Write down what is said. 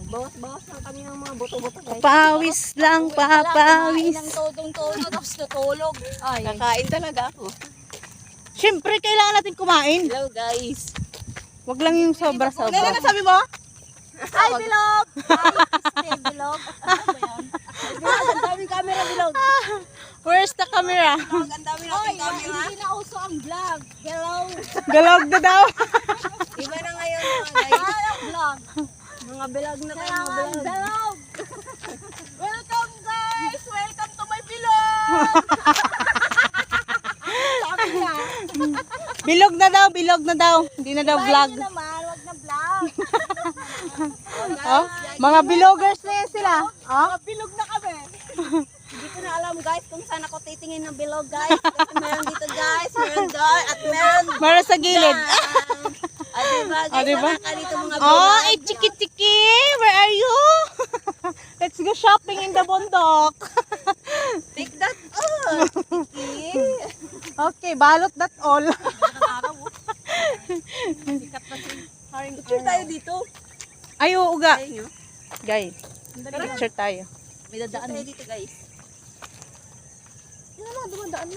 Bawas-bawas lang kami ng mga buto-buto guys. Papawis lang, papawis. Kumain ng todong-todo tapos natulog. Ay. Kakain talaga ako. Siyempre, kailangan natin kumain. Hello guys. Wag lang yung sobra-sobra. Ano sabi mo? Ay, bilog! Ay, bilog. Ang daming camera bilog. Where's the camera? Ang dami Oy, nating camera. hindi na uso ang vlog. Hello. Galog na daw. Iba na ngayon mga guys. Ay, ang vlog. Mga bilog na tayo mga Kailangan bilog. bilog. Welcome guys! Welcome to my bilog! Sabi niya. Bilog na daw, bilog na daw. Hindi na daw vlog. Ayun naman, wag na vlog. Oh, mga bilogers na yan sila. Oh, Bilog na kami. Hindi ko na alam guys kung saan ako titingin ng bilog guys. Kasi meron dito guys, meron doon, at meron para sa gilid. Ah, diba guys, Ah, diba? wala ka dito mga bilog. Oh, eh, chiki-chiki. Where are you? Let's go shopping in the bundok. Take that all. Okay, balot that all. Picture tayo dito. Ayo, uga. Ayun nyo. Guys, picture tayo. May dadaan tayo dito guys. Yun naman, dumadaan na.